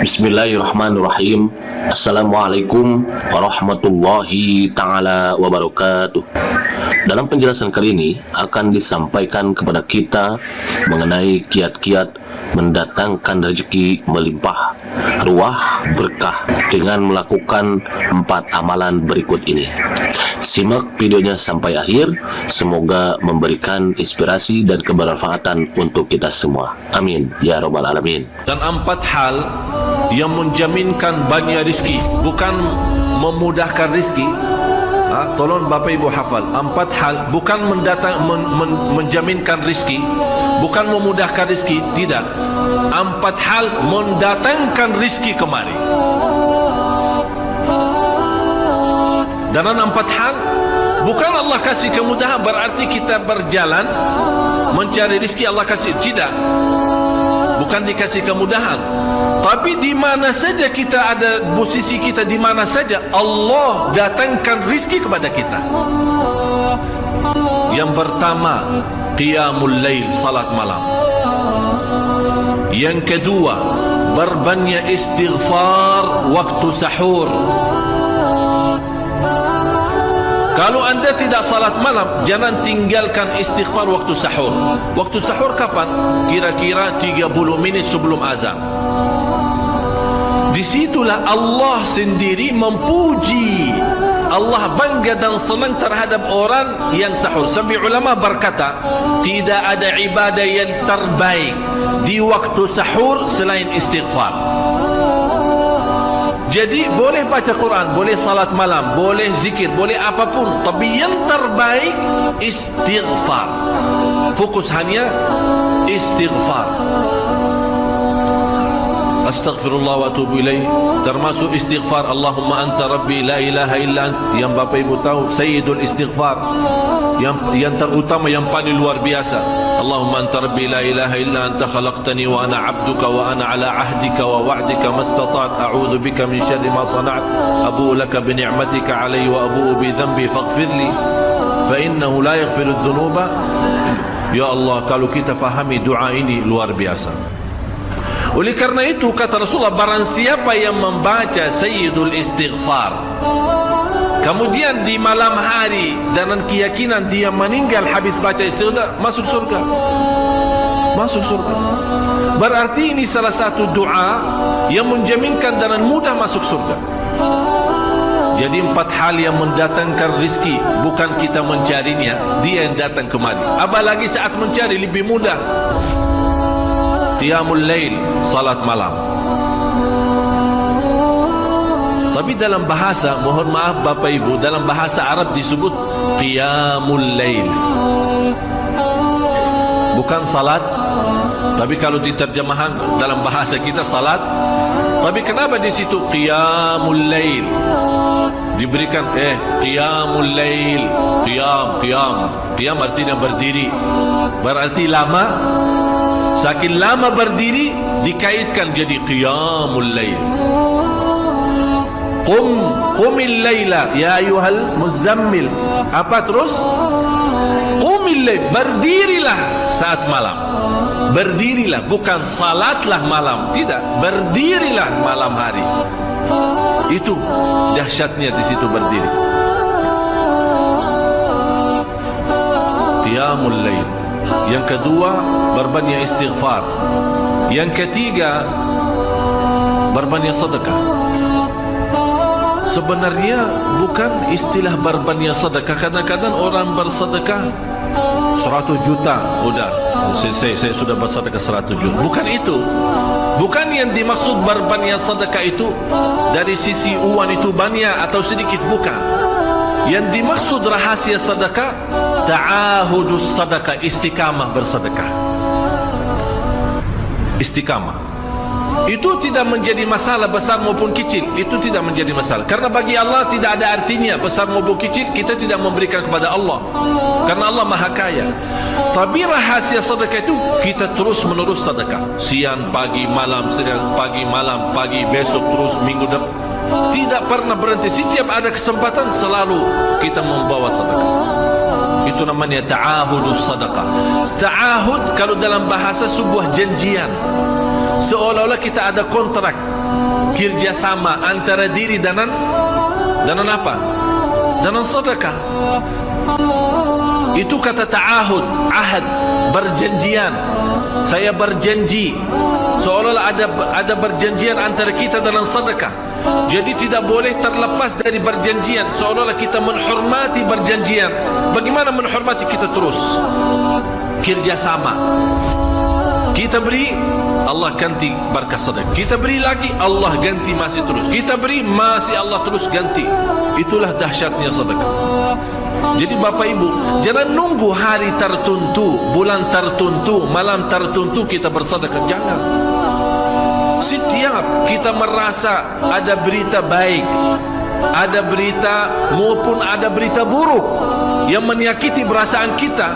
Bismillahirrahmanirrahim. Assalamualaikum warahmatullahi ta'ala wabarakatuh. Dalam penjelasan kali ini akan disampaikan kepada kita mengenai kiat-kiat mendatangkan rezeki melimpah, ruah, berkah dengan melakukan 4 amalan berikut ini. Simak videonya sampai akhir, semoga memberikan inspirasi dan kebermanfaatan untuk kita semua. Amin ya rabbal alamin. Dan 4 hal yang menjaminkan banyak rezeki, bukan memudahkan rezeki. Tolong Bapak Ibu hafal, 4 hal bukan menjaminkan rezeki, bukan memudahkan rezeki, tidak. 4 hal mendatangkan rezeki kemari. Dan 4 hal bukan Allah kasih kemudahan berarti kita berjalan mencari rezeki Allah kasih, tidak. Bukan dikasih kemudahan, tapi di mana saja kita ada, posisi kita di mana saja, Allah datangkan rezeki kepada kita. Yang pertama, qiyamul lail, salat malam. Yang kedua, berbanyak istighfar waktu sahur. Kalau anda tidak salat malam, jangan tinggalkan istighfar waktu sahur. Waktu sahur kapan? Kira-kira 30 menit sebelum azan. Disitulah Allah sendiri memuji, Allah bangga dan senang terhadap orang yang sahur. Sampai ulama berkata, tidak ada ibadah yang terbaik di waktu sahur selain istighfar. Jadi boleh baca Quran, boleh salat malam, boleh zikir, boleh apapun, tapi yang terbaik istighfar. Fokus hanya istighfar. Astaghfirullah wa atubu ilaih, termasuk istighfar Allahumma anta rabbi la ilaha illa ant, yang Bapak Ibu tahu sayyidul istighfar, yang terutama, yang paling luar biasa. Allahumma anta rabbi la ilaha illa anta khalaqtani wa ana abduka wa ana ala ahdika wa wa'dika mastata'at a'udzu bika min syarri ma sana'tu abu'u laka bi ni'matika 'alayya wa abu'u bi dhanbi faghfir li fa innahu la yaghfiru adh-dhunuba. Ya Allah, kalau kita fahami doa ini luar biasa. Oleh karena itu kata Rasulullah, barang siapa yang membaca sayyidul istighfar, kemudian di malam hari dengan keyakinan dia meninggal habis baca istighfar, masuk surga. Masuk surga. Berarti ini salah satu doa yang menjaminkan dengan mudah masuk surga. Jadi 4 hal yang mendatangkan rezeki, bukan kita mencarinya, dia yang datang kemari. Apalagi saat mencari lebih mudah. Qiyamul lail, salat malam. Tapi dalam bahasa, mohon maaf Bapak Ibu, dalam bahasa Arab disebut qiyamul lail, bukan salat. Tapi kalau diterjemahkan dalam bahasa kita salat. Tapi kenapa di situ qiyamul lail? Diberikan qiyamul lail, qiyam artinya berdiri. Berarti lama. Saking lama berdiri dikaitkan jadi qiyamul lail. Qumil laila ya ayyuhal muzammil. Apa terus? Qumil lail, berdirilah saat malam. Berdirilah, bukan salatlah malam, tidak, berdirilah malam hari. Itu dahsyatnya di situ berdiri. Qiyamul lail. Yang kedua, berbanyak istighfar. Yang ketiga, berbanyak sedekah. Sebenarnya bukan istilah berbanyak sedekah. Kadang-kadang orang bersedekah 100 juta, udah saya sudah bersedekah 100 juta. Bukan itu. Bukan yang dimaksud berbanyak sedekah itu dari sisi uang itu banyak atau sedikit, bukan. Yang dimaksud rahasia sedekah, ta'ahudus sedekah, istiqamah bersedekah. Istiqamah itu tidak menjadi masalah besar maupun kecil, itu tidak menjadi masalah. Karena bagi Allah tidak ada artinya besar maupun kecil, kita tidak memberikan kepada Allah karena Allah Maha Kaya. Tapi rahasia sedekah itu kita terus menerus sedekah, siang, pagi, malam, siang, pagi, malam, pagi, besok, terus minggu depan. Tidak pernah berhenti. Setiap ada kesempatan selalu kita membawa sedekah. Itu namanya ta'ahudus sedekah. Ta'ahud kalau dalam bahasa sebuah janjian. seolah-olah kita ada kontrak kerjasama antara diri dan apa? Dan sedekah. Itu kata ta'ahud, ahad, berjanjian. Saya berjanji, seolah-olah ada berjanjian antara kita dalam sedekah. Jadi tidak boleh terlepas dari berjanjian, seolah-olah kita menghormati berjanjian. Bagaimana menghormati? Kita terus kerjasama. Kita beri, Allah ganti berkah sedekah. Kita beri lagi, Allah ganti masih terus. Kita beri, masih Allah terus ganti. Itulah dahsyatnya sedekah. Jadi Bapak Ibu, jangan nunggu hari tertentu, bulan tertentu, malam tertentu kita bersedekah. Jangan. Setiap kita merasa ada berita baik, ada berita maupun ada berita buruk yang menyakiti perasaan kita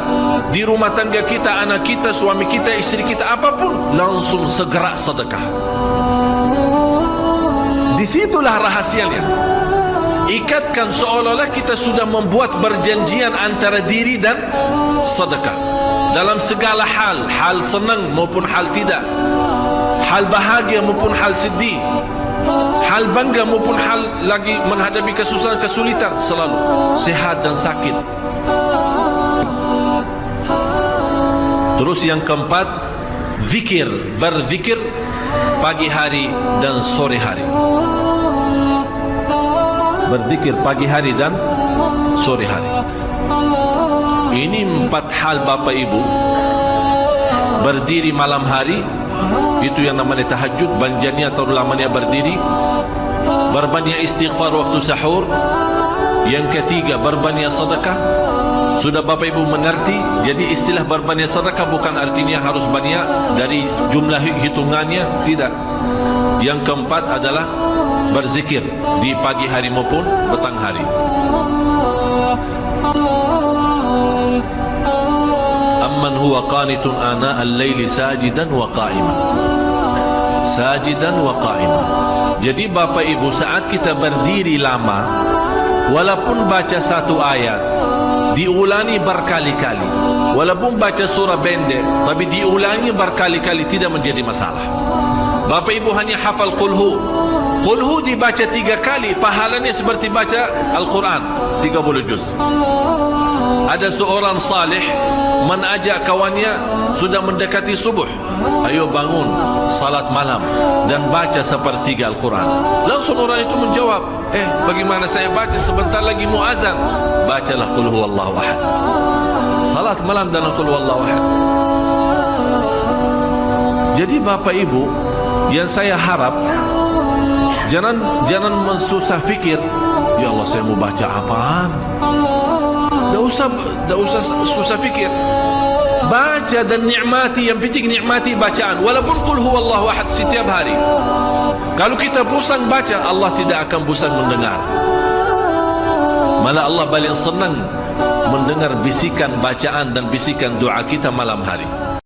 di rumah tangga kita, anak kita, suami kita, istri kita, apapun, langsung segera sedekah. Disitulah rahasianya. Ikatkan seolah-olah kita sudah membuat perjanjian antara diri dan sedekah dalam segala hal, hal senang maupun hal tidak, hal bahagia maupun hal sedih, hal bangga maupun hal lagi menghadapi kesusahan, kesulitan, selalu sehat dan sakit. Terus yang keempat, zikir, berzikir pagi hari dan sore hari. Berzikir pagi hari dan sore hari. Ini 4 hal Bapak Ibu. Berdiri malam hari, itu yang namanya tahajud, banjanya atau lamanya berdiri. Berbanyak istighfar waktu sahur. Yang ketiga, berbanyak sedekah. Sudah Bapak Ibu mengerti? Jadi istilah berbanyak sedekah bukan artinya harus banyak dari jumlah hitungannya, tidak. Yang keempat adalah berzikir di pagi hari maupun petang hari. Amman huwa qanitun ana al-laili sajidan wa qa'iman. Sajidan wa qa'iman. Jadi Bapak Ibu, saat kita berdiri lama, walaupun baca satu ayat, diulangi berkali-kali. Walaupun baca surah pendek, tapi diulangi berkali-kali, tidak menjadi masalah. Bapak Ibu hanya hafal qulhu. Qulhu dibaca 3 kali, pahalanya seperti baca Al-Quran 30 juz. Ada seorang salih mengajak kawannya, sudah mendekati subuh, ayo bangun salat malam dan baca sepertiga Al-Quran. Langsung orang itu menjawab, bagaimana saya baca, sebentar lagi muazan. Bacalah qul huwallahu ahad. Salat malam dan qul huwallahu ahad. Jadi Bapak Ibu, yang saya harap, jangan mensusah fikir, ya Allah saya mau baca apaan. Tak usah susah fikir. Baca dan nikmati, yang penting nikmati bacaan. Walaupun qul huwallahu ahad setiap hari. Kalau kita bosan baca, Allah tidak akan bosan mendengar. Malah Allah paling senang mendengar bisikan bacaan dan bisikan doa kita malam hari.